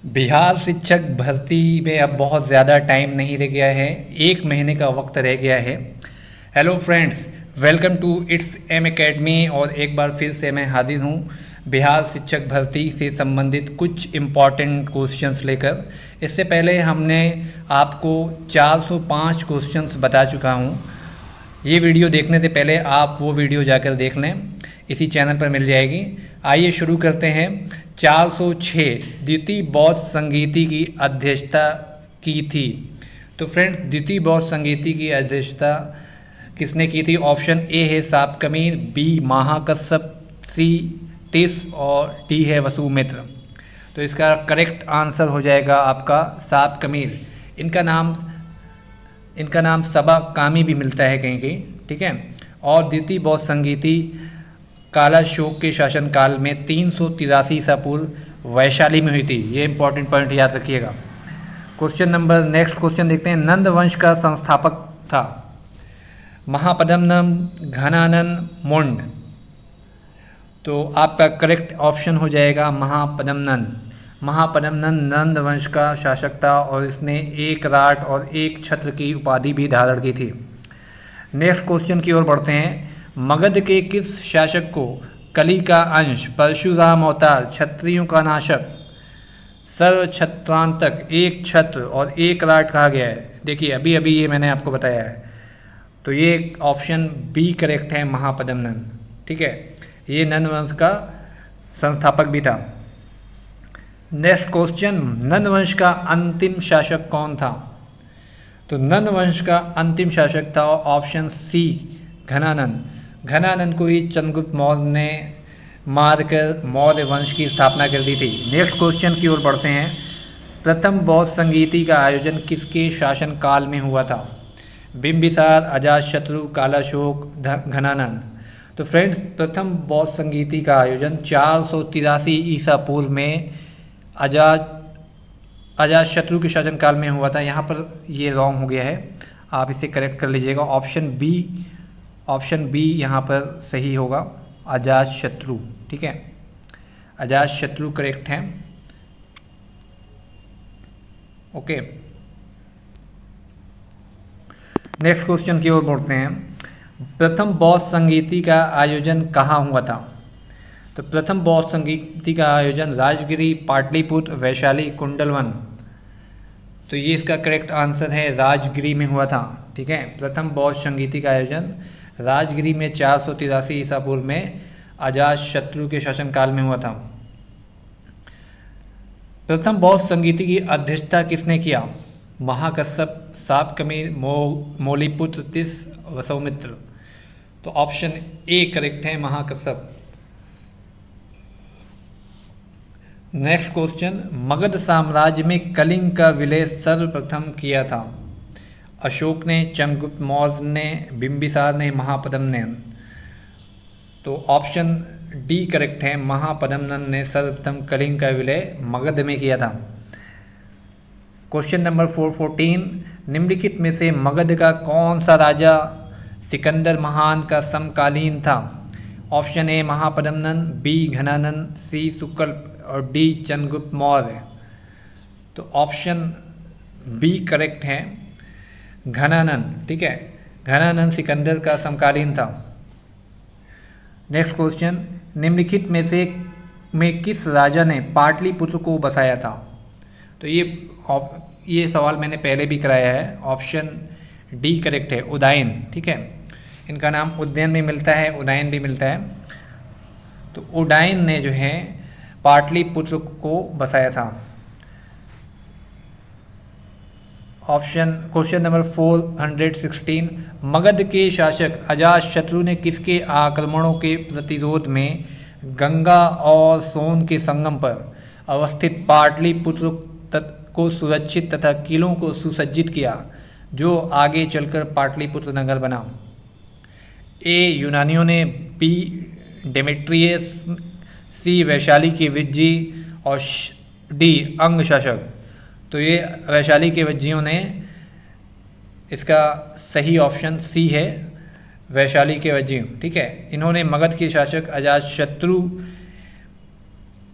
बिहार शिक्षक भर्ती में अब बहुत ज़्यादा टाइम नहीं रह गया है, 1 महीने का वक्त रह गया है। Hello friends, welcome to its M academy. और एक बार फिर से मैं हाजिर हूँ बिहार शिक्षक भर्ती से संबंधित कुछ इम्पॉर्टेंट क्वेश्चंस लेकर। इससे पहले हमने आपको 405 क्वेश्चंस बता चुका हूँ। ये वीडियो देखने से पहले आप वो वीडियो जाकर देख लें, इसी चैनल पर मिल जाएगी। आइए शुरू करते हैं। 406 द्वितीय बौद्ध संगीति की अध्यक्षता की थी। तो फ्रेंड्स, द्वितीय बौद्ध संगीति की अध्यक्षता किसने की थी? ऑप्शन ए है सापकमीर, बी महाकश्यप, सी तिस और डी है वसुमित्र। तो इसका करेक्ट आंसर हो जाएगा आपका सापकमीर। इनका नाम सबा कामी भी मिलता है कहीं कहीं, ठीक है। और द्वितीय बौद्ध संगीति कालाशोक के शासनकाल में 383 ईसा पूर्व वैशाली में हुई थी। ये इंपॉर्टेंट पॉइंट याद रखिएगा। नेक्स्ट क्वेश्चन देखते हैं। नंद वंश का संस्थापक था महापद्मनम, घनानन, मुंड। तो आपका करेक्ट ऑप्शन हो जाएगा महापद्मनन। महापद्मनन नंद वंश का शासक था और इसने एक राट और एक छत्र की उपाधि भी धारण की थी। नेक्स्ट क्वेश्चन की ओर बढ़ते हैं। मगध के किस शासक को कली का अंश, परशुराम अवतार, क्षत्रियों का नाशक, सर्व छत्रांतक, एक छत्र और एक राट कहा गया है? देखिए, अभी अभी ये मैंने आपको बताया है। तो ये ऑप्शन बी करेक्ट है, महापद्मनन। ठीक है, ये नंद वंश का संस्थापक भी था। नेक्स्ट क्वेश्चन, नंद वंश का अंतिम शासक कौन था? तो नंद वंश का अंतिम शासक था ऑप्शन सी, घनानंद। घनानंद को ही चंद्रगुप्त मौर्य ने मारकर मौर्य वंश की स्थापना कर दी थी। नेक्स्ट क्वेश्चन की ओर बढ़ते हैं। प्रथम बौद्ध संगीति का आयोजन किसके शासन काल में हुआ था? बिंबिसार, अजातशत्रु, कालाशोक, घनानंद। तो फ्रेंड्स, प्रथम बौद्ध संगीति का आयोजन 483 ईसा पूर्व में अजातशत्रु के शासनकाल में हुआ था। यहाँ पर ये रॉन्ग हो गया है, आप इसे करेक्ट कर लीजिएगा। ऑप्शन बी यहाँ पर सही होगा, अजातशत्रु। ठीक है, अजातशत्रु करेक्ट है। ओके, नेक्स्ट क्वेश्चन की ओर बढ़ते हैं। प्रथम बौद्ध संगीति का आयोजन कहाँ हुआ था? तो प्रथम बौद्ध संगीति का आयोजन राजगिरी, पाटलिपुत्र, वैशाली, कुंडलवन। तो ये इसका करेक्ट आंसर है, राजगिरी में हुआ था। ठीक है, प्रथम बौद्ध संगीति का आयोजन राजगिरी में 483 ईसा पूर्व में अजातशत्रु के शासनकाल में हुआ था। प्रथम बौद्ध संगीति की अध्यक्षता किसने किया? महाकश्यप, सापकमीर, मौलिपुत्र, तिस, वसुमित्र। तो ऑप्शन ए करेक्ट है, महाकश्यप। नेक्स्ट क्वेश्चन, मगध साम्राज्य में कलिंग का विलय सर्वप्रथम किया था? अशोक ने, चंद्रगुप्त मौर्य ने, बिंबिसार ने, महापद्मनन। तो ऑप्शन डी करेक्ट है, महापद्मनन ने सर्वप्रथम कलिंग का विलय मगध में किया था। क्वेश्चन नंबर 414, निम्नलिखित में से मगध का कौन सा राजा सिकंदर महान का समकालीन था? ऑप्शन ए महापद्मनन, बी घनानंद, सी सुकल्प और डी चंद्रगुप्त मौर्य। तो ऑप्शन बी करेक्ट है, घनानंद। ठीक है, घनानंद सिकंदर का समकालीन था। नेक्स्ट क्वेश्चन, निम्नलिखित में से किस राजा ने पाटलिपुत्र को बसाया था? तो ये सवाल मैंने पहले भी कराया है। ऑप्शन डी करेक्ट है, उदयन। ठीक है, इनका नाम उदयन भी मिलता है, उदयन भी मिलता है। तो उदयन ने जो है पाटलिपुत्र को बसाया था। क्वेश्चन नंबर 416, मगध के शासक अजातशत्रु ने किसके आक्रमणों के प्रतिरोध में गंगा और सोन के संगम पर अवस्थित पाटलिपुत्र को सुरक्षित तथा किलों को सुसज्जित किया, जो आगे चलकर पाटलिपुत्र नगर बना? ए यूनानियों ने, बी डेमेट्रियस, सी वैशाली के विज्जी और डी अंग शासक। तो ये वैशाली के वज्जियों ने, इसका सही ऑप्शन सी है, वैशाली के वज्जियों। ठीक है, इन्होंने मगध के शासक अजातशत्रु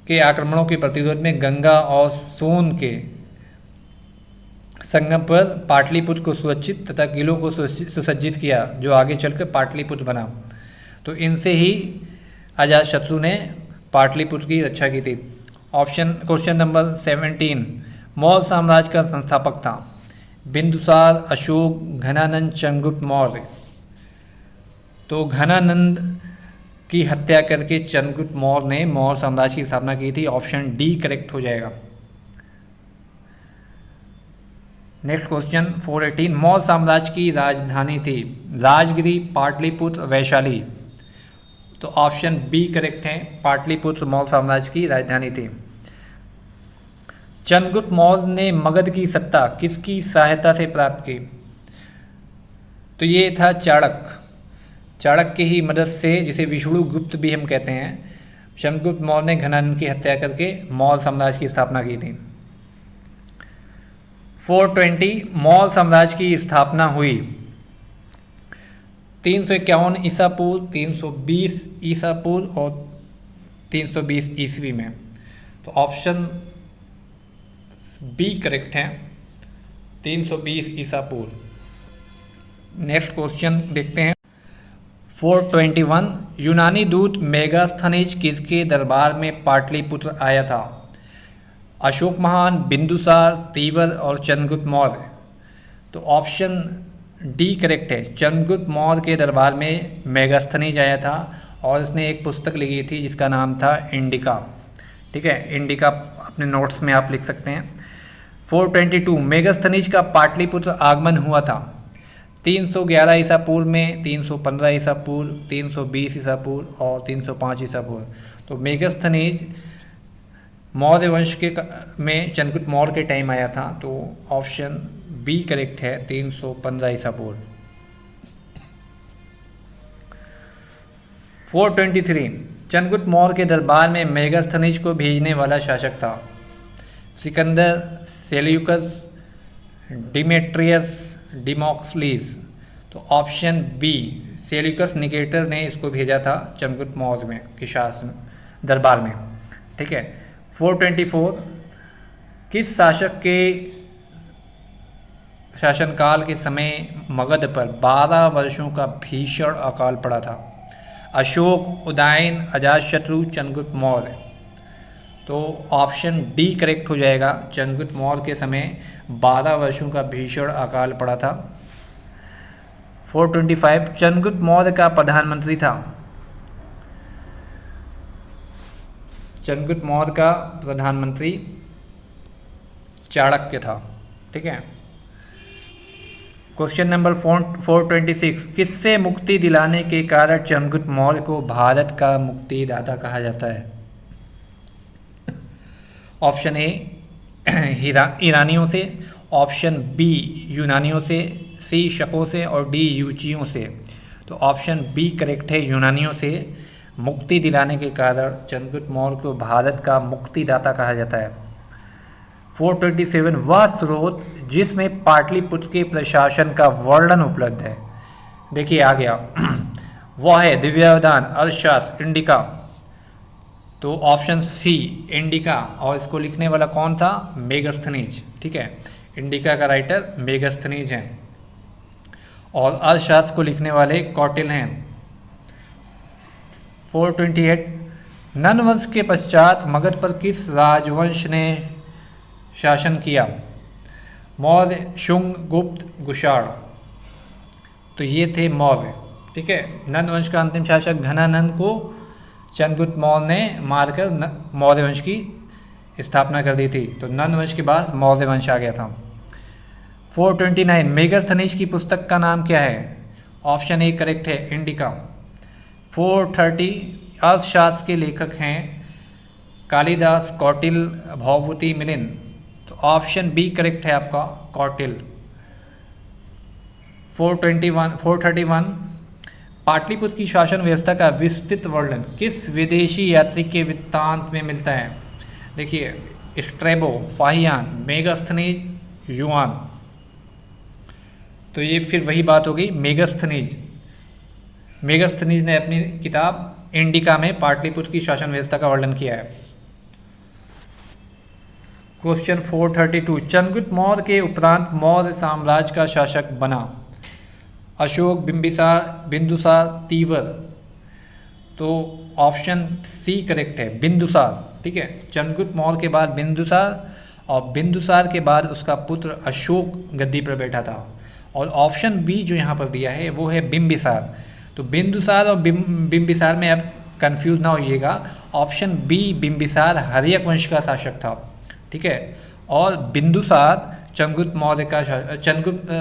के आक्रमणों के प्रतिरोध में गंगा और सोन के संगम पर पाटलिपुत्र को सुरक्षित तथा किलों को सुसज्जित किया, जो आगे चलकर पाटलिपुत्र बना। तो इनसे ही अजातशत्रु ने पाटलिपुत्र की रक्षा की थी। क्वेश्चन नंबर 17, मौर्य साम्राज्य का संस्थापक था। बिंदुसार, अशोक, घनानंद, चंद्रगुप्त मौर्य। तो घनानंद की हत्या करके चंद्रगुप्त मौर्य ने मौर्य साम्राज्य की स्थापना की थी। ऑप्शन डी करेक्ट हो जाएगा। नेक्स्ट क्वेश्चन 418, मौर्य साम्राज्य की राजधानी थी राजगिरी, पाटलिपुत्र, वैशाली। तो ऑप्शन बी करेक्ट है, पाटलिपुत्र मौर्य साम्राज्य की राजधानी थी। चंद्रगुप्त मौर्य ने मगध की सत्ता किसकी सहायता से प्राप्त की? तो ये था चाणक्य की ही मदद से, जिसे विष्णुगुप्त भी हम कहते हैं। चंद्रगुप्त मौर्य ने घनानंद की हत्या करके मौर्य साम्राज्य की स्थापना की थी। 420, मौर्य साम्राज्य की स्थापना हुई 351 ईसा पूर्व, 320 ईसा पूर्व और 320 ईस्वी में। तो ऑप्शन बी करेक्ट है, 320 ईसा पूर्व। नेक्स्ट क्वेश्चन देखते हैं 421, यूनानी दूत मेगास्थनीज किसके दरबार में पाटलिपुत्र आया था? अशोक महान, बिंदुसार, तीवर और चंद्रगुप्त मौर्य। तो ऑप्शन डी करेक्ट है, चंद्रगुप्त मौर्य के दरबार में मेगास्थनीज आया था और उसने एक पुस्तक लिखी थी जिसका नाम था इंडिका। ठीक है, इंडिका अपने नोट्स में आप लिख सकते हैं। 422, मेगास्थनीज का पाटलिपुत्र आगमन हुआ था 311 ईसा पूर्व में, 315 ईसा पूर्व, 320 ईसा पूर्व और 305 ईसा पूर्व। तो मेगास्थनीज मौर्य वंश के में चंद्रगुप्त मौर्य के टाइम आया था। तो ऑप्शन बी करेक्ट है, 315 ईसा पूर्व। 423, चंद्रगुप्त मौर्य के दरबार में मेगास्थनीज को भेजने वाला शासक था सिकंदर, सेल्यूकस, डिमेट्रियस, डिमोक्सलीस। तो ऑप्शन बी, सेल्यूकस निकेटर ने इसको भेजा था चंद्रगुप्त मौर्य में के शासन दरबार में। ठीक है। 424, किस शासक के शासनकाल के समय मगध पर 12 वर्षों का भीषण अकाल पड़ा था? अशोक, उदयन, अजातशत्रु, चंद्रगुप्त मौर्य। तो ऑप्शन डी करेक्ट हो जाएगा, चंद्रगुप्त मौर्य के समय 12 वर्षों का भीषण अकाल पड़ा था। 425, चंद्रगुप्त मौर्य का प्रधानमंत्री था। चंद्रगुप्त मौर्य का प्रधानमंत्री चाणक्य था। ठीक है। क्वेश्चन नंबर 426, किससे मुक्ति दिलाने के कारण चंद्रगुप्त मौर्य को भारत का मुक्तिदाता कहा जाता है? ऑप्शन ए ईरानियों से, ऑप्शन बी यूनानियों से, सी शकों से और डी यूचियों से। तो ऑप्शन बी करेक्ट है, यूनानियों से मुक्ति दिलाने के कारण चंद्रगुप्त मौर्य को भारत का मुक्तिदाता कहा जाता है। 427, वह स्रोत जिसमें पाटलिपुत्र के प्रशासन का वर्णन उपलब्ध है। देखिए आ गया वह है दिव्यावधान, अर्थशास्त्र, इंडिका। तो ऑप्शन सी इंडिका, और इसको लिखने वाला कौन था? मेगास्थनीज। ठीक है, इंडिका का राइटर मेगास्थनीज हैं और अर्थशास्त्र को लिखने वाले कौटिल्य हैं। 428, नंद वंश के पश्चात मगध पर किस राजवंश ने शासन किया? मौर्य, शुंग, गुप्त, कुषाण। तो ये थे मौर्य। ठीक है, नंद वंश का अंतिम शासक घनानंद को चंद्रगुप्त मौर्य ने मारकर मौर्य वंश की स्थापना कर दी थी। तो नंद वंश के बाद मौर्य वंश आ गया था। 429, मेगास्थनीज की पुस्तक का नाम क्या है? ऑप्शन ए करेक्ट है, इंडिका। 430, अर्थशास्त्र के लेखक हैं कालिदास, कौटिल्य, भौभूति, मिलिंद। तो ऑप्शन बी करेक्ट है आपका, कौटिल्य। 431, पाटलिपुत्र की शासन व्यवस्था का विस्तृत वर्णन किस विदेशी यात्री के वृत्तांत में मिलता है? देखिए स्ट्रैबो, फाहियान, मेगास्थनीज, युआन। तो ये फिर वही बात हो गई, मेगास्थनीज ने अपनी किताब इंडिका में पाटलिपुत्र की शासन व्यवस्था का वर्णन किया है। क्वेश्चन 432, चंद्रगुप्त मौर्य के उपरांत मौर्य साम्राज्य का शासक बना अशोक, बिंबिसार, बिंदुसार, तीवर। तो ऑप्शन सी करेक्ट है, बिंदुसार। ठीक है, चंद्रगुप्त मौर्य के बाद बिंदुसार, और बिंदुसार के बाद उसका पुत्र अशोक गद्दी पर बैठा था। और ऑप्शन बी जो यहाँ पर दिया है वो है बिंबिसार। तो बिंदुसार और बिंबिसार में आप कंफ्यूज ना होइएगा, ऑप्शन बी बिंबिसार हर्यक वंश का शासक था। ठीक है, और बिंदुसार चंद्रगुप्त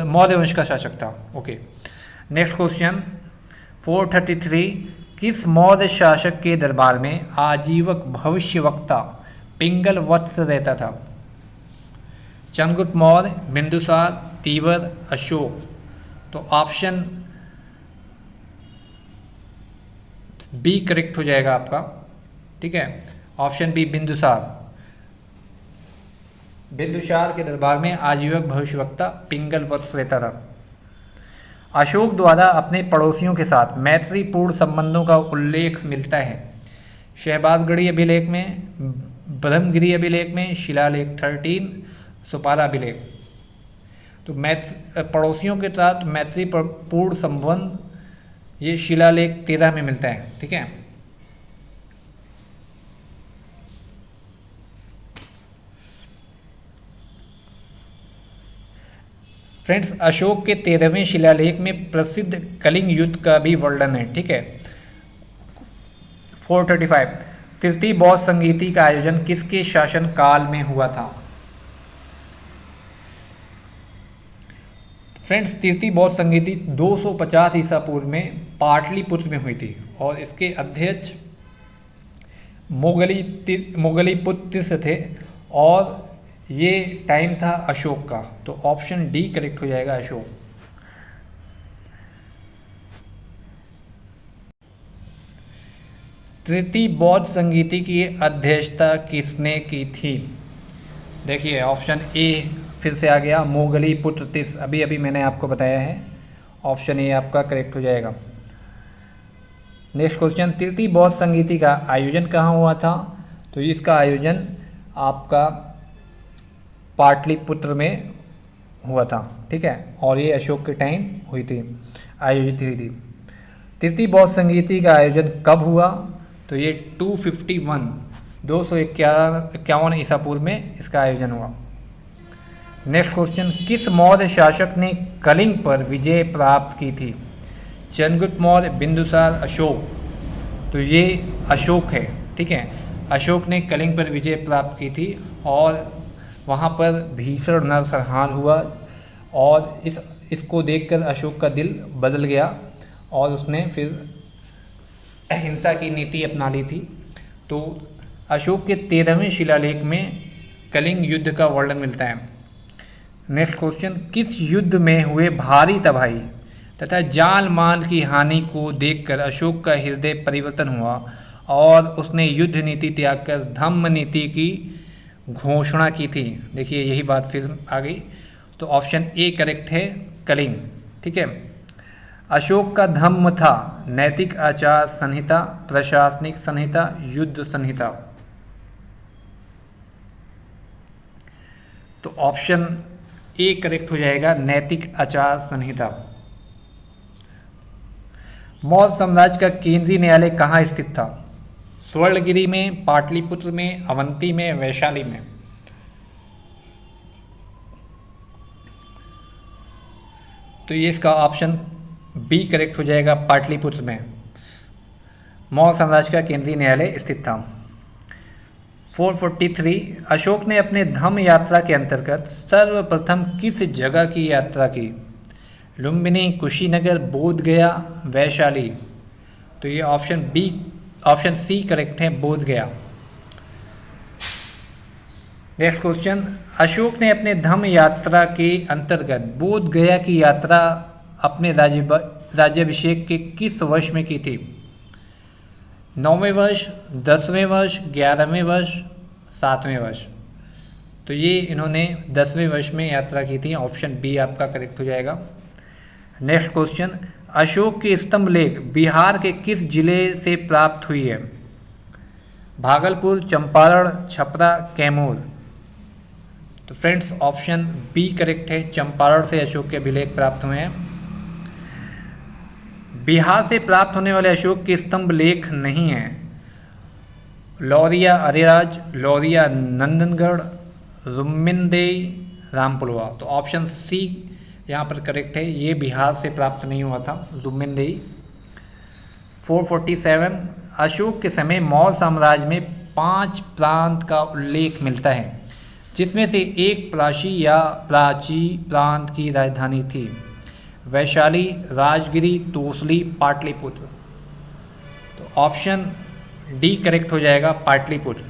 मौर्य वंश का शासक था। ओके, नेक्स्ट क्वेश्चन 433, किस मौर्य शासक के दरबार में आजीवक भविष्यवक्ता पिंगल वत्स रहता था? चंद्रगुप्त मौर्य, बिंदुसार, तीवर, अशोक। तो ऑप्शन बी करेक्ट हो जाएगा आपका। ठीक है, ऑप्शन बी बिंदुसार। बिंदुसार के दरबार में आजीवक भविष्यवक्ता पिंगल वत्स रहता था। अशोक द्वारा अपने पड़ोसियों के साथ मैत्रीपूर्ण संबंधों का उल्लेख मिलता है शहबाजगढ़ी अभिलेख में, ब्रह्मगिरी अभिलेख में, शिलालेख 13, सुपारा अभिलेख। तो पड़ोसियों के साथ मैत्रीपूर्ण संबंध ये शिलालेख 13 में मिलता है। ठीक है, फ्रेंड्स, अशोक के 13वें शिलालेख में प्रसिद्ध कलिंग युद्ध का भी वर्णन है। ठीक है, 435, तृतीय बौद्ध संगीति का आयोजन किसके शासन काल में हुआ था? फ्रेंड्स, तृतीय बौद्ध संगीति 250 ईसा पूर्व में पाटलिपुत्र में हुई थी और इसके अध्यक्ष मोगलीपुत्र थे और ये टाइम था अशोक का। तो ऑप्शन डी करेक्ट हो जाएगा, अशोक। तृतीय बौद्ध संगीति की अध्यक्षता किसने की थी? देखिए, ऑप्शन ए फिर से आ गया, मोगलीपुत्र तिस। अभी मैंने आपको बताया है, ऑप्शन ए आपका करेक्ट हो जाएगा। नेक्स्ट क्वेश्चन, तृतीय बौद्ध संगीति का आयोजन कहाँ हुआ था? तो इसका आयोजन आपका पाटलिपुत्र में हुआ था। ठीक है, और ये अशोक के टाइम आयोजित हुई थी। तृतीय बौद्ध संगीति का आयोजन कब हुआ? तो ये 251 ईसा पूर्व में इसका आयोजन हुआ। नेक्स्ट क्वेश्चन, किस मौर्य शासक ने कलिंग पर विजय प्राप्त की थी? चंद्रगुप्त मौर्य, बिंदुसार, अशोक। तो ये अशोक है। ठीक है, अशोक ने कलिंग पर विजय प्राप्त की थी और वहाँ पर भीषण नरसंहार हुआ और इसको देखकर अशोक का दिल बदल गया और उसने फिर अहिंसा की नीति अपना ली थी। तो अशोक के 13वें शिलालेख में कलिंग युद्ध का वर्णन मिलता है। नेक्स्ट क्वेश्चन, किस युद्ध में हुए भारी तबाही तथा जान माल की हानि को देखकर अशोक का हृदय परिवर्तन हुआ और उसने युद्ध नीति त्याग कर धम्म नीति की घोषणा की थी? देखिए, यही बात फिर आ गई। तो ऑप्शन ए करेक्ट है, कलिंग। ठीक है, अशोक का धम्म था नैतिक आचार संहिता, प्रशासनिक संहिता, युद्ध संहिता। तो ऑप्शन ए करेक्ट हो जाएगा, नैतिक आचार संहिता। मौर्य साम्राज्य का केंद्रीय न्यायालय कहाँ स्थित था? स्वर्णगिरी में, पाटलिपुत्र में, अवंती में, वैशाली में। तो ये इसका ऑप्शन बी करेक्ट हो जाएगा, पाटलिपुत्र में मौर्य साम्राज्य का केंद्रीय न्यायालय स्थित था। 443, अशोक ने अपने धम्म यात्रा के अंतर्गत सर्वप्रथम किस जगह की यात्रा की? लुम्बिनी, कुशीनगर, बोध गया, वैशाली। तो ये ऑप्शन सी करेक्ट है, बोध गया। नेक्स्ट क्वेश्चन, अशोक ने अपने धम्म यात्रा के अंतर्गत बोध गया की यात्रा अपने राज्याभिषेक के किस वर्ष में की थी? 9वें वर्ष, 10वें वर्ष, 11वें वर्ष, 7वें वर्ष। तो ये इन्होंने 10वें वर्ष में यात्रा की थी। ऑप्शन बी आपका करेक्ट हो जाएगा। नेक्स्ट क्वेश्चन, अशोक की स्तंभ लेख बिहार के किस जिले से प्राप्त हुई है? भागलपुर, चंपारण, छपरा, कैमूर। तो फ्रेंड्स ऑप्शन बी करेक्ट है, चंपारण से अशोक के अभिलेख प्राप्त हुए हैं। बिहार से प्राप्त होने वाले अशोक के स्तंभ लेख नहीं हैं। लौरिया अरेराज, लौरिया नंदनगढ़, रुम्मिनदेई, रामपुरवा। तो ऑप्शन सी यहाँ पर करेक्ट है, ये बिहार से प्राप्त नहीं हुआ था, रुम्मिनदेई। 447 अशोक के समय मौर्य साम्राज्य में 5 प्रांत का उल्लेख मिलता है, जिसमें से एक प्राची या प्राची प्रांत की राजधानी थी। वैशाली, राजगिरी, तोसली, पाटलिपुत्र। तो ऑप्शन डी करेक्ट हो जाएगा, पाटलिपुत्र।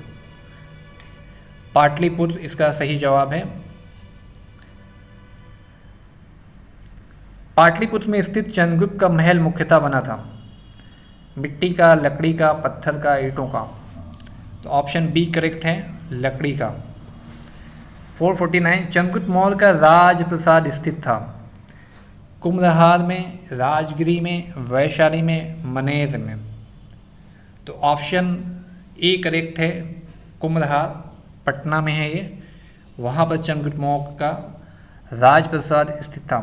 पाटलिपुत्र इसका सही जवाब है। पाटलिपुत्र में स्थित चंद्रगुप्त का महल मुख्यतः बना था मिट्टी का, लकड़ी का, पत्थर का, ईंटों का। तो ऑप्शन बी करेक्ट है, लकड़ी का। 449 चंद्रगुप्त मौर्य का राजप्रसाद स्थित था कुम्भलहार में, राजगिरी में, वैशाली में, मनेर में। तो ऑप्शन ए करेक्ट है, कुम्भलहार, पटना में है ये, वहाँ पर चंद्रगुप्त मौर्य का राजप्रसाद स्थित था।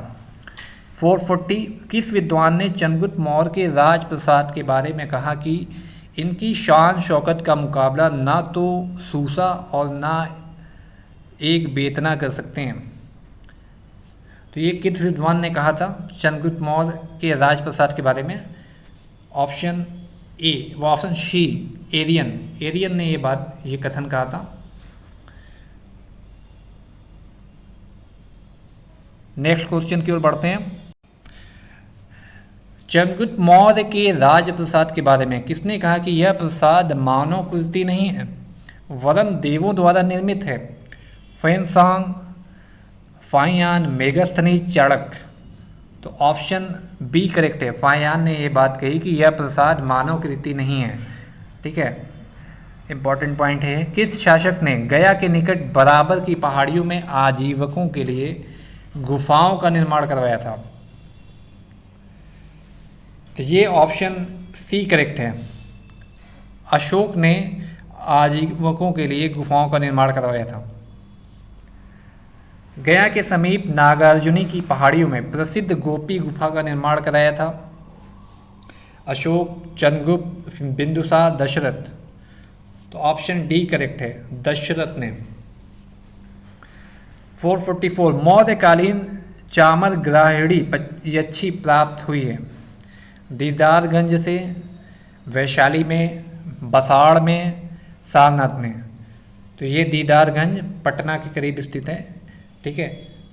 440 किस विद्वान ने चंद्रगुप्त मौर्य के राजप्रसाद के बारे में कहा कि इनकी शान शौकत का मुकाबला ना तो सूसा और ना एक बेतना कर सकते हैं। तो ये किस विद्वान ने कहा था चंद्रगुप्त मौर्य के राजप्रसाद के बारे में? ऑप्शन ए, वो ऑप्शन सी, एरियन ने ये कथन कहा था। नेक्स्ट क्वेश्चन की ओर बढ़ते हैं। चंद्रगुप्त मौर्य के राजप्रसाद के बारे में किसने कहा कि यह प्रसाद मानव कृति नहीं है वरन देवों द्वारा निर्मित है? फैनसांग, फाहियान, मेगास्थनीज, चाणक्य। तो ऑप्शन बी करेक्ट है, फाहियान ने यह बात कही कि यह प्रसाद मानव कृति नहीं है। ठीक है, इंपॉर्टेंट पॉइंट है। किस शासक ने गया के निकट बराबर की पहाड़ियों में आजीवकों के लिए गुफाओं का निर्माण करवाया था? तो ये ऑप्शन सी करेक्ट है, अशोक ने आजीवकों के लिए गुफाओं का निर्माण करवाया था। गया के समीप नागार्जुनी की पहाड़ियों में प्रसिद्ध गोपी गुफा का निर्माण कराया था अशोक, चंद्रगुप्त, बिंदुसार, दशरथ। तो ऑप्शन डी करेक्ट है, दशरथ ने। 444 मौर्यकालीन चामर ग्राहिणी यच्छी प्राप्त हुई है दीदारगंज से, वैशाली में, बसाड़ में, सारनाथ में। तो ये दीदारगंज पटना के करीब स्थित है। ठीक है,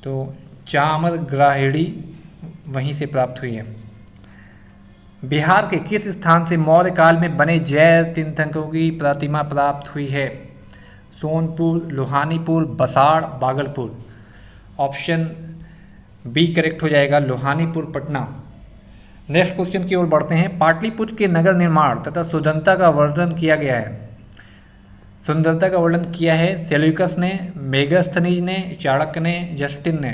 तो चामर ग्राहिणी वहीं से प्राप्त हुई है। बिहार के किस स्थान से मौर्य काल में बने जैन तीर्थंकरों की प्रतिमा प्राप्त हुई है? Sonpur, Lohanipur, Basarh, Bhagalpur. Option B correct हो जाएगा, लोहानीपुर, पटना। नेक्स्ट क्वेश्चन की ओर बढ़ते हैं। पाटलिपुत्र के नगर निर्माण तथा सुंदरता का वर्णन किया गया है। सुंदरता का वर्णन किया है सेल्यूकस ने, मेगास्थनीज ने, चाणक्य ने, जस्टिन ने।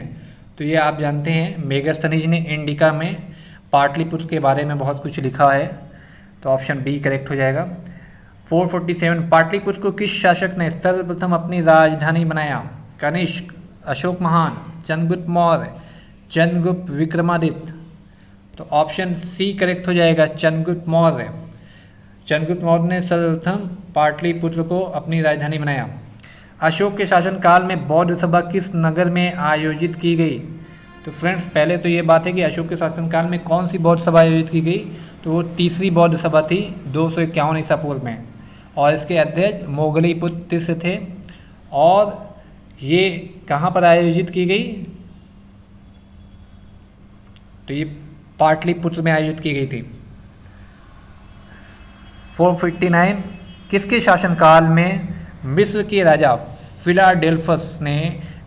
तो ये आप जानते हैं, मेगास्थनीज ने इंडिका में पाटलिपुत्र के बारे में बहुत कुछ लिखा है। तो ऑप्शन बी करेक्ट हो जाएगा। 447 पाटलिपुत्र को किस शासक ने सर्वप्रथम अपनी राजधानी बनाया? कनिष्क, अशोक महान, चंद्रगुप्त मौर्य, चंद्रगुप्त विक्रमादित्य। तो ऑप्शन सी करेक्ट हो जाएगा, चंद्रगुप्त मौर्य। चंद्रगुप्त मौर्य ने सर्वप्रथम पाटलिपुत्र को अपनी राजधानी बनाया। अशोक के शासनकाल में बौद्ध सभा किस नगर में आयोजित की गई? तो फ्रेंड्स पहले तो ये बात है कि अशोक के शासनकाल में कौन सी बौद्ध सभा आयोजित की गई, तो वो तीसरी बौद्ध सभा थी 251 ईसा पूर्व में, और इसके अध्यक्ष मोगलीपुत्र तीसरे थे। और ये कहाँ पर आयोजित की गई? तो ये पाटलिपुत्र में आयोजित की गई थी। 459 किसके शासनकाल में मिस्र के राजा फिलाडेल्फस ने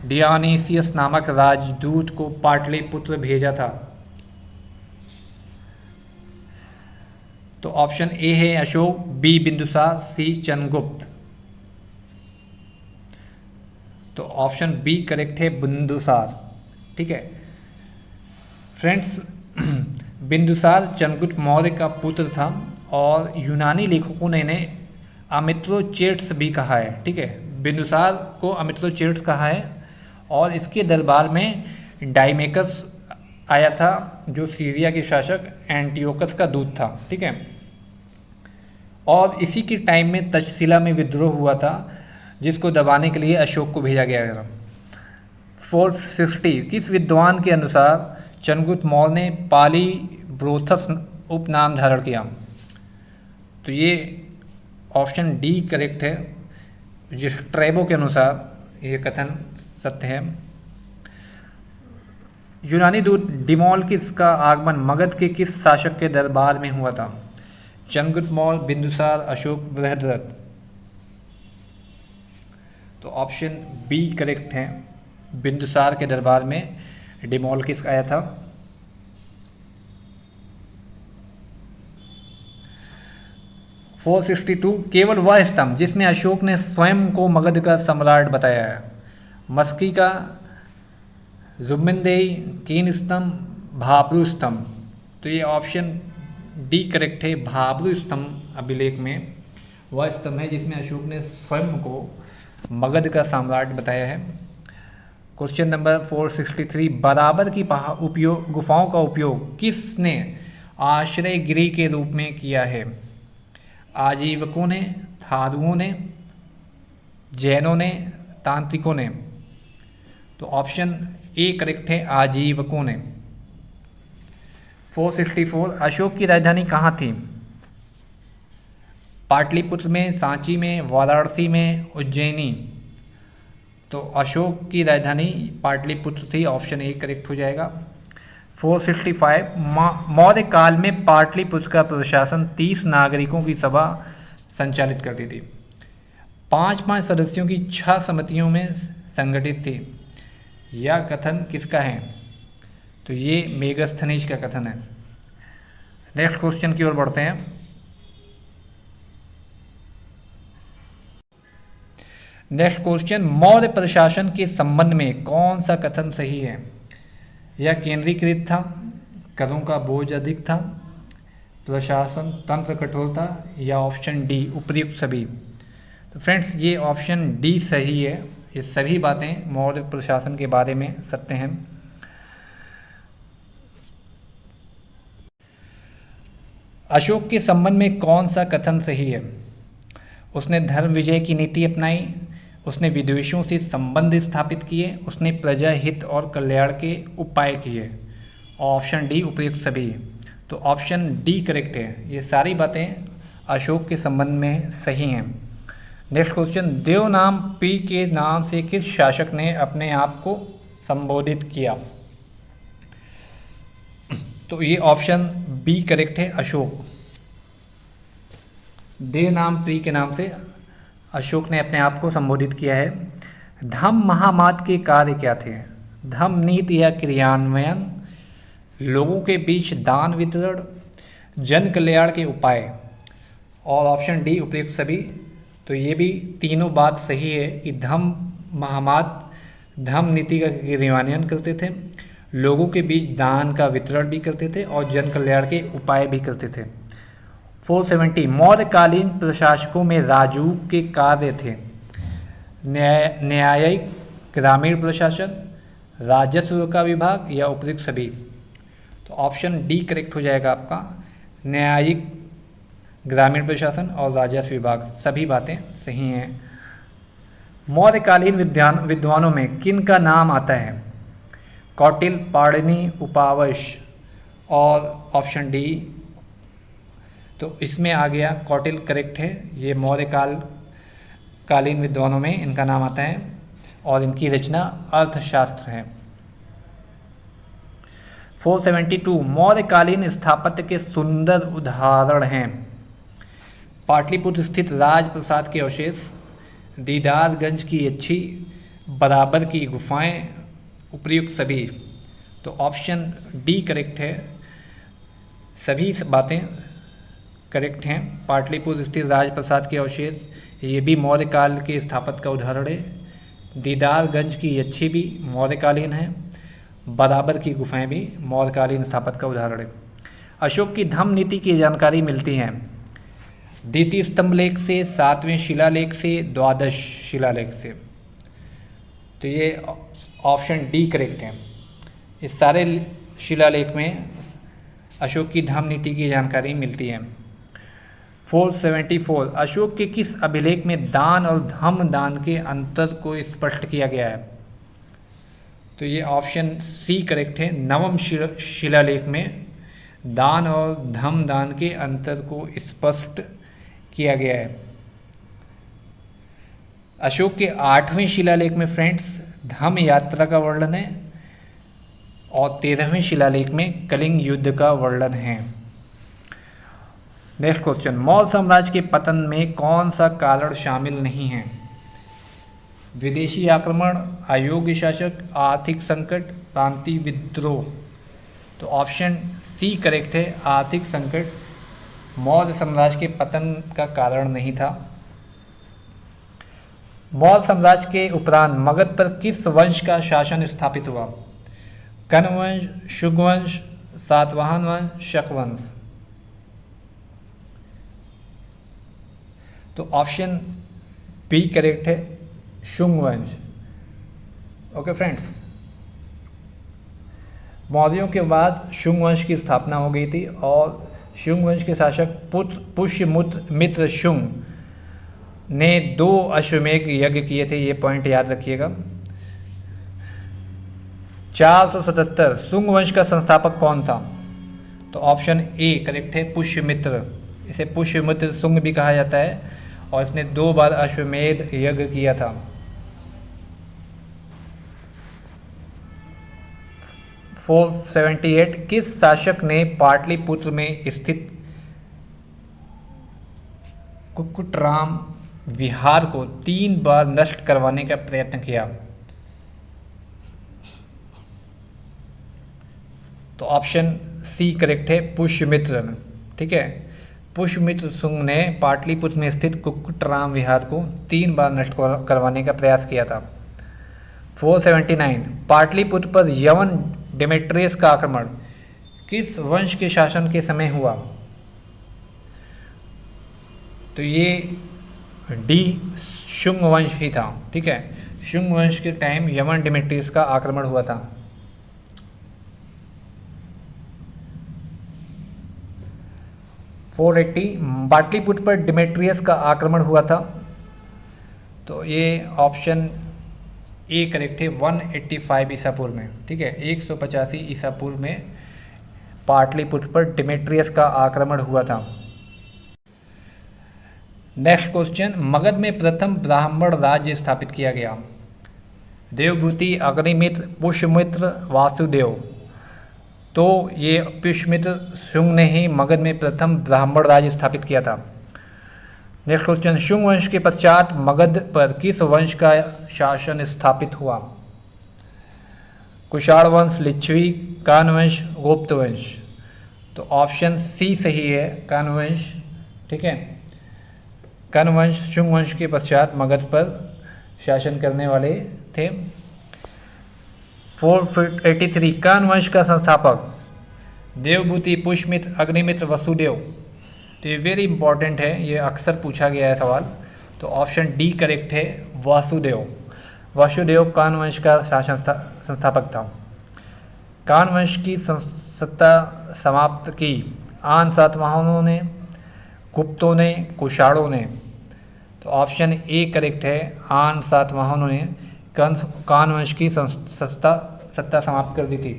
डियोनीसियस नामक राजदूत को पाटलिपुत्र भेजा था? तो ऑप्शन ए है अशोक, बी बिंदुसार, सी चंद्रगुप्त। तो ऑप्शन बी करेक्ट है, बिंदुसार। ठीक है फ्रेंड्स, बिंदुसार चंद्रगुप्त मौर्य का पुत्र था और यूनानी लेखकों ने इन्हें अमित्रोचेट्स भी कहा है। ठीक है, बिंदुसार को अमित्रोचेट्स कहा है। और इसके दरबार में डाइमेकस आया था जो सीरिया के शासक एंटियोकस का दूत था, ठीक है। और इसी के टाइम में तक्षशिला में विद्रोह हुआ था जिसको दबाने के लिए अशोक को भेजा गया था। 460 किस विद्वान के अनुसार चंद्रगुप्त मौर्य ने पाली ब्रोथस उपनाम धारण किया? तो ये ऑप्शन डी करेक्ट है, जिस ट्रेबो के अनुसार ये कथन सत्य है। यूनानी दूत डिमोलकिस का आगमन मगध के किस शासक के दरबार में हुआ था? चंद्रगुप्त मौर्य, बिंदुसार, अशोक, बृहद्रथ। तो ऑप्शन बी करेक्ट है, बिंदुसार के दरबार में डिमोलकिस आया था। (462) केवल वह स्तंभ जिसमें अशोक ने स्वयं को मगध का सम्राट बताया है? मस्की का, जुम्मनदेही, कीन स्तंभ, भाब्रू स्तंभ। तो ये ऑप्शन डी करेक्ट है, भाब्रू स्तंभ अभिलेख में वह स्तंभ है जिसमें अशोक ने स्वयं को मगध का सम्राट बताया है। क्वेश्चन नंबर 463 बराबर की गुफाओं का उपयोग किसने आश्रय गृह के रूप में किया है? आजीवकों ने, थारुओं ने, जैनों ने, तांत्रिकों ने। तो ऑप्शन ए करेक्ट है, आजीवकों ने। 464 अशोक की राजधानी कहाँ थी? पाटलिपुत्र में, सांची में, वाराणसी में, उज्जैनी। तो अशोक की राजधानी पाटलिपुत्र थी, ऑप्शन ए करेक्ट हो जाएगा। 465 मौर्य काल में पाटलिपुत्र का प्रशासन 30 नागरिकों की सभा संचालित करती थी। 5-5 सदस्यों की 6 समितियों में संगठित थी। यह कथन किसका है? तो ये मेगस्थनीज का कथन है। नेक्स्ट क्वेश्चन की ओर बढ़ते हैं। नेक्स्ट क्वेश्चन मौर्य प्रशासन के संबंध में कौन सा कथन सही है? यह केंद्रीकृत था, करों का बोझ अधिक था, प्रशासन तंत्र कठोर था, या ऑप्शन डी उपयुक्त सभी। तो फ्रेंड्स ये ऑप्शन डी सही है, ये सभी बातें मौर्य प्रशासन के बारे में सत्य हैं। अशोक के संबंध में कौन सा कथन सही है? उसने धर्म विजय की नीति अपनाई, उसने विद्वेषों से संबंध स्थापित किए, उसने प्रजा हित और कल्याण के उपाय किए। ऑप्शन डी उपयुक्त सभी। तो ऑप्शन डी करेक्ट है, ये सारी बातें अशोक के संबंध में सही हैं। नेक्स्ट क्वेश्चन देवनाम पी के नाम से किस शासक ने अपने आप को संबोधित किया? तो ये ऑप्शन बी करेक्ट है, अशोक। देवनाम पी के नाम से अशोक ने अपने आप को संबोधित किया है। धम्म महामाद के कार्य क्या थे? धम्म नीति या क्रियान्वयन, लोगों के बीच दान वितरण, जन कल्याण के उपाय। और ऑप्शन डी उपयुक्त सभी। तो ये भी तीनों बात सही है कि धम्म महामाद धम्म नीति का क्रियान्वयन करते थे, लोगों के बीच दान का वितरण भी करते थे और जन कल्याण के उपाय भी करते थे। 470 मौर्यकालीन प्रशासकों में राजूक के कार्य थे? न्यायिक, ग्रामीण प्रशासन, राजस्व का विभाग, या उपयुक्त सभी। तो ऑप्शन डी करेक्ट हो जाएगा आपका, न्यायिक, ग्रामीण प्रशासन और राजस्व विभाग, सभी बातें सही हैं। मौर्यकालीन विद्वानों में किन का नाम आता है? कौटिल्य, पाणिनि, उपावश, और ऑप्शन डी। तो इसमें आ गया कौटिल्य करेक्ट है, ये मौर्य कालीन विद्वानों में इनका नाम आता है और इनकी रचना अर्थशास्त्र है। 472 मौर्यकालीन स्थापत्य के सुंदर उदाहरण हैं? पाटलिपुत्र स्थित राजप्रसाद के अवशेष, दीदारगंज की अच्छी, बराबर की गुफाएं, उपयुक्त सभी। तो ऑप्शन डी करेक्ट है, सभी बातें करेक्ट हैं। पाटलिपुत्र स्थित राजप्रसाद के अवशेष ये भी मौर्य काल के स्थापत्य का उदाहरण है। दीदारगंज की अच्छी भी मौर्यकालीन है, बराबर की गुफाएं भी मौर्यकालीन स्थापत्य का उदाहरण है। अशोक की धम्म नीति की जानकारी मिलती है द्वितीय स्तंभ लेख से, 7वें शिलालेख से, द्वादश शिलालेख से। तो ये ऑप्शन डी करेक्ट है। इस सारे शिलालेख में अशोक की धम्म नीति की जानकारी मिलती है। 474 अशोक के किस अभिलेख में दान और धम्म दान के अंतर को स्पष्ट किया गया है? तो ये ऑप्शन सी करेक्ट है। नवम शिलालेख में दान और धम्म दान के अंतर को स्पष्ट किया गया है। अशोक के 8वें शिलालेख में फ्रेंड्स धम्म यात्रा का वर्णन है और 13वें शिलालेख में कलिंग युद्ध का वर्णन है। नेक्स्ट क्वेश्चन, मौर्य साम्राज्य के पतन में कौन सा कारण शामिल नहीं है? विदेशी आक्रमण, अयोग्य शासक, आर्थिक संकट, प्रांतीय विद्रोह। तो ऑप्शन सी करेक्ट है। आर्थिक संकट मौर्य साम्राज्य के पतन का कारण नहीं था। मौर्य साम्राज्य के उपरांत मगध पर किस वंश का शासन स्थापित हुआ? कण्व वंश, शुंग वंश, सातवाहन वंश, शक वंश। तो ऑप्शन बी करेक्ट है, शुंग वंश। ओके फ्रेंड्स, मौर्यों के बाद शुंग वंश की स्थापना हो गई थी और शुंग वंश के शासक पुष्यमित्र शुंग ने 2 अश्वमेध यज्ञ किए थे। ये पॉइंट याद रखिएगा। 477 शुंग वंश का संस्थापक कौन था? तो ऑप्शन ए करेक्ट है, पुष्यमित्र। इसे पुष्यमित्र शुंग भी कहा जाता है और इसने 2 बार अश्वमेध यज्ञ किया था। 478 किस शासक ने पाटलिपुत्र में स्थित कुक्कुटराम विहार को 3 बार नष्ट करवाने का प्रयत्न किया? तो ऑप्शन सी करेक्ट है, पुष्यमित्र। ठीक है, पुष्यमित्र शुंग ने पाटलिपुत्र में स्थित कुक्कुटराम विहार को 3 बार नष्ट करवाने का प्रयास किया था। 479 पाटलिपुत्र पर यवन डेमेट्रियस का आक्रमण किस वंश के शासन के समय हुआ? तो ये डी शुंग वंश ही था। ठीक है, शुंग वंश के टाइम यवन डेमेट्रियस का आक्रमण हुआ था। 480 पाटलिपुत्र पर डेमेट्रियस का आक्रमण हुआ था। तो ये ऑप्शन ए करेक्ट है, 185 ईसा पूर्व में। ठीक है, 185 ईसा पूर्व में पाटलिपुत्र पर डेमेट्रियस का आक्रमण हुआ था। नेक्स्ट क्वेश्चन, मगध में प्रथम ब्राह्मण राज्य स्थापित किया गया? देवभूति, अग्निमित्र, पुष्यमित्र, वासुदेव। तो ये पुष्यमित्र शुंग ने ही मगध में प्रथम ब्राह्मण राज्य स्थापित किया था। नेक्स्ट क्वेश्चन, शुंग वंश के पश्चात मगध पर किस वंश का शासन स्थापित हुआ? कुषाण वंश, लिच्छवी, कान वंश, गुप्त वंश। तो ऑप्शन सी सही है, कान वंश। ठीक है, कान वंश शुंग वंश के पश्चात मगध पर शासन करने वाले थे। 483 कान वंश का संस्थापक? देवभूति, पुष्यमित्र, अग्निमित्र, वसुदेव। तो ये वेरी इंपॉर्टेंट है, ये अक्सर पूछा गया है सवाल। तो ऑप्शन डी करेक्ट है, वासुदेव। वासुदेव कान वंश का शासन संस्थापक था। कान वंश की सत्ता समाप्त की आन सातवाहनों ने, गुप्तों ने, कुषाणों ने। तो ऑप्शन ए करेक्ट है, आन सातवाहनों ने कान वंश की सत्ता समाप्त कर दी थी।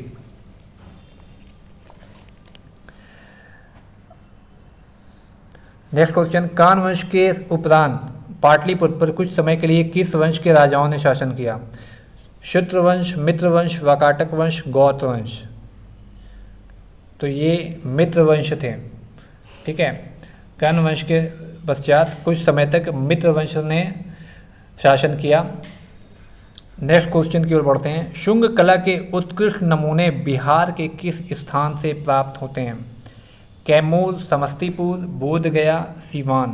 नेक्स्ट क्वेश्चन, कान वंश के उपरांत पाटलिपुत्र पर कुछ समय के लिए किस वंश के राजाओं ने शासन किया? शूद्र वंश, मित्र वंश, वाकाटक वंश, गौत्र वंश। तो ये मित्र वंश थे। ठीक है, कान वंश के पश्चात कुछ समय तक मित्र वंश ने शासन किया। नेक्स्ट क्वेश्चन की ओर बढ़ते हैं। शुंग कला के उत्कृष्ट नमूने बिहार के किस स्थान से प्राप्त होते हैं? कैमूर, समस्तीपुर, बोधगया, सीवान।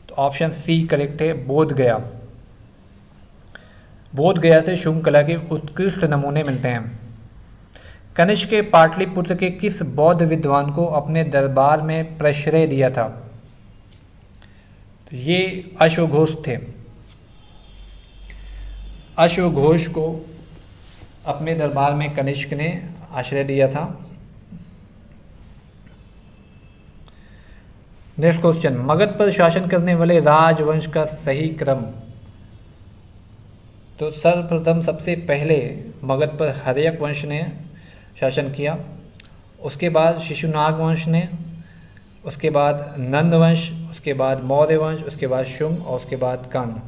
तो ऑप्शन सी करेक्ट है, बोधगया। बोधगया से शुंग कला के उत्कृष्ट नमूने मिलते हैं। कनिष्क के पाटलिपुत्र के किस बौद्ध विद्वान को अपने दरबार में प्रश्रय दिया था? तो ये अश्वघोष थे। अश्वघोष को अपने दरबार में कनिष्क ने आश्रय दिया था। नेक्स्ट क्वेश्चन, मगध पर शासन करने वाले राजवंश का सही क्रम। तो सर्वप्रथम सबसे पहले मगध पर हर्यक वंश ने शासन किया, उसके बाद शिशुनाग वंश ने, उसके बाद नंद वंश, उसके बाद मौर्य वंश, उसके बाद शुंग और उसके बाद कर्ण,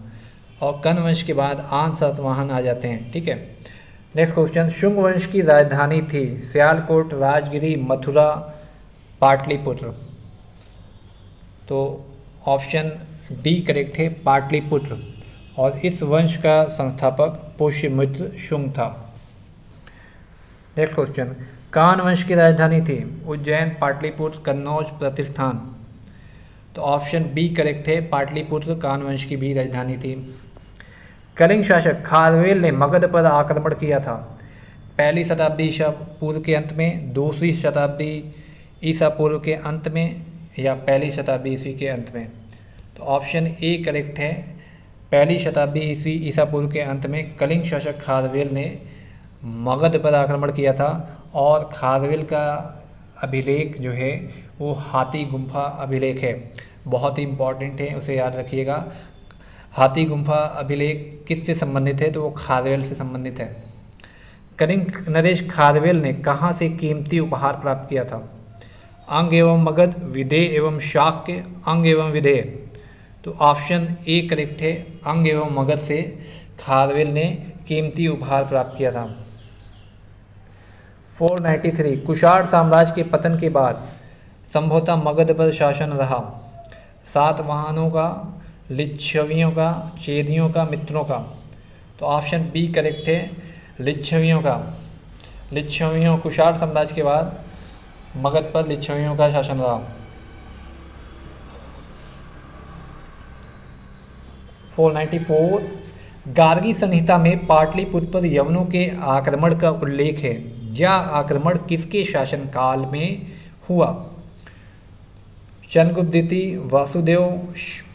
और कर्ण वंश के बाद आन सातवाहन आ जाते हैं। ठीक है। नेक्स्ट क्वेश्चन, शुंग वंश की राजधानी थी सियालकोट, राजगिरी, मथुरा, पाटलिपुत्र। तो ऑप्शन डी करेक्ट है, पाटलिपुत्र, और इस वंश का संस्थापक पुष्यमित्र शुंग था। नेक्स्ट क्वेश्चन, कान वंश की राजधानी थी उज्जैन, पाटलिपुत्र, कन्नौज, प्रतिष्ठान। तो ऑप्शन बी करेक्ट है, पाटलिपुत्र कान वंश की भी राजधानी थी। कलिंग शासक खारवेल ने मगध पर आक्रमण किया था पहली शताब्दी ईसा पूर्व के अंत में, दूसरी शताब्दी ईसा पूर्व के अंत में, या पहली शताब्दी ईस्वी के अंत में। तो ऑप्शन ए करेक्ट है, पहली शताब्दी ईस्वी ईसा पूर्व के अंत में कलिंग शासक खारवेल ने मगध पर आक्रमण किया था। और खारवेल का अभिलेख जो है वो हाथी गुम्फा अभिलेख है, बहुत ही इम्पॉर्टेंट है, उसे याद रखिएगा। हाथी गुम्फा अभिलेख किससे संबंधित है? तो वो खारवेल से संबंधित है। कलिंग नरेश खारवेल ने कहाँ से कीमती उपहार प्राप्त किया था? अंग एवं मगध, विदेह एवं शाक्य, अंग एवं विदेह। तो ऑप्शन ए करेक्ट है, अंग एवं मगध से खारवेल ने कीमती उपहार प्राप्त किया था। 493 कुषाण साम्राज्य के पतन के बाद संभवतः मगध पर शासन रहा सातवाहनों का, लिच्छवियों का, चेदियों का, मित्रों का। तो ऑप्शन बी करेक्ट है, लिच्छवियों का। लिच्छवियों, कुषाण साम्राज्य के बाद मगध पर लिच्छवियों का शासन रहा। 494 गार्गी संहिता में पाटलिपुत्र पर यवनों के आक्रमण का उल्लेख है। यह आक्रमण किसके शासनकाल में हुआ? चंद्रगुप्त द्वितीय, वासुदेव,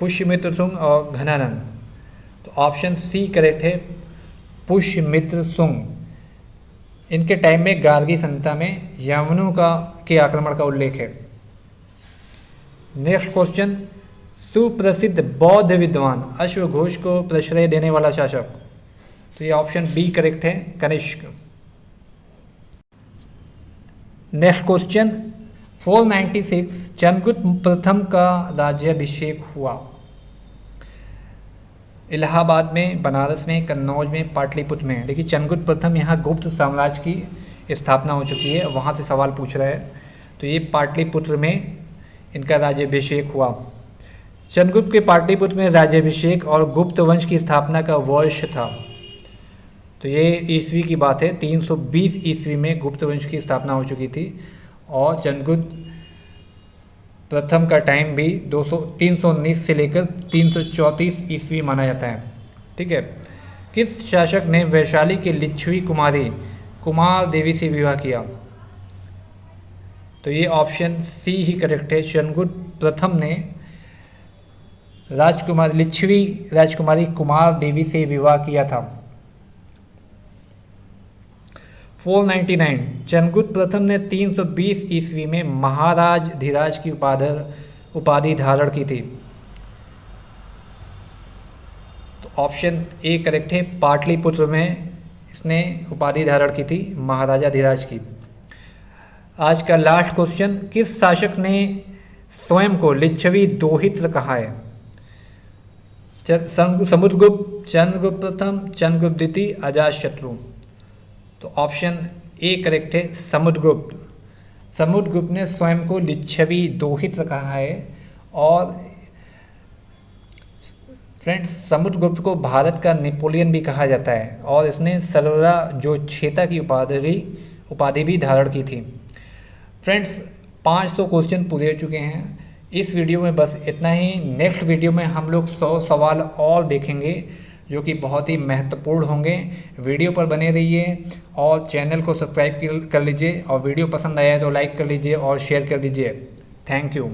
पुष्यमित्र शुंग और घनानंद। तो ऑप्शन सी करेक्ट है, पुष्यमित्र शुंग। इनके टाइम में गार्गी संहिता में यवनों के आक्रमण का उल्लेख है। नेक्स्ट क्वेश्चन, सुप्रसिद्ध बौद्ध विद्वान अश्वघोष को प्रश्रय देने वाला शासक। तो ये ऑप्शन बी करेक्ट है, कनिष्क। नेक्स्ट क्वेश्चन, 496 चंद्रगुप्त प्रथम का राज्याभिषेक हुआ। इलाहाबाद में, बनारस में, कन्नौज में, पाटलिपुत्र में। देखिए चंद्रगुप्त प्रथम यहाँ गुप्त साम्राज्य की स्थापना हो चुकी है, वहाँ से सवाल पूछ रहा है। तो ये पाटलिपुत्र में इनका राज्याभिषेक हुआ। चंद्रगुप्त के पाटलिपुत्र में राज्याभिषेक और गुप्त वंश की स्थापना का वर्ष था। तो ये ईस्वी की बात है, 320 ईस्वी में गुप्त वंश की स्थापना हो चुकी थी। और चंद्रगुप्त प्रथम का टाइम भी 319 से लेकर 334 ईस्वी माना जाता है। ठीक है। किस शासक ने वैशाली के लिच्छवी कुमारी कुमार देवी से विवाह किया? तो ये ऑप्शन सी ही करेक्ट है, चंद्रगुप्त प्रथम ने लिच्छवी राजकुमारी कुमार देवी से विवाह किया था। 499 चंद्रगुप्त प्रथम ने 320 ईस्वी में महाराज धीराज की उपाधि धारण की थी। तो ऑप्शन ए करेक्ट है, पाटलिपुत्र में इसने उपाधि धारण की थी महाराजा धीराज की। आज का लास्ट क्वेश्चन, किस शासक ने स्वयं को लिच्छवी दोहित्र कहा है? समुद्रगुप्त, चंद्रगुप्त प्रथम, चंद्रगुप्त द्वितीय, अजातशत्रु। तो ऑप्शन ए करेक्ट है, समुद्रगुप्त। समुद्रगुप्त ने स्वयं को लिच्छवी दोहित्र कहा है। और फ्रेंड्स, समुद्रगुप्त को भारत का नेपोलियन भी कहा जाता है और इसने सरोरा जोतछेता की उपाधि भी धारण की थी। फ्रेंड्स, 500 क्वेश्चन पूरे हो चुके हैं। इस वीडियो में बस इतना ही। नेक्स्ट वीडियो में हम लोग 100 सवाल और देखेंगे जो कि बहुत ही महत्वपूर्ण होंगे। वीडियो पर बने रहिए और चैनल को सब्सक्राइब कर लीजिए, और वीडियो पसंद आया है तो लाइक कर लीजिए और शेयर कर दीजिए। Thank you.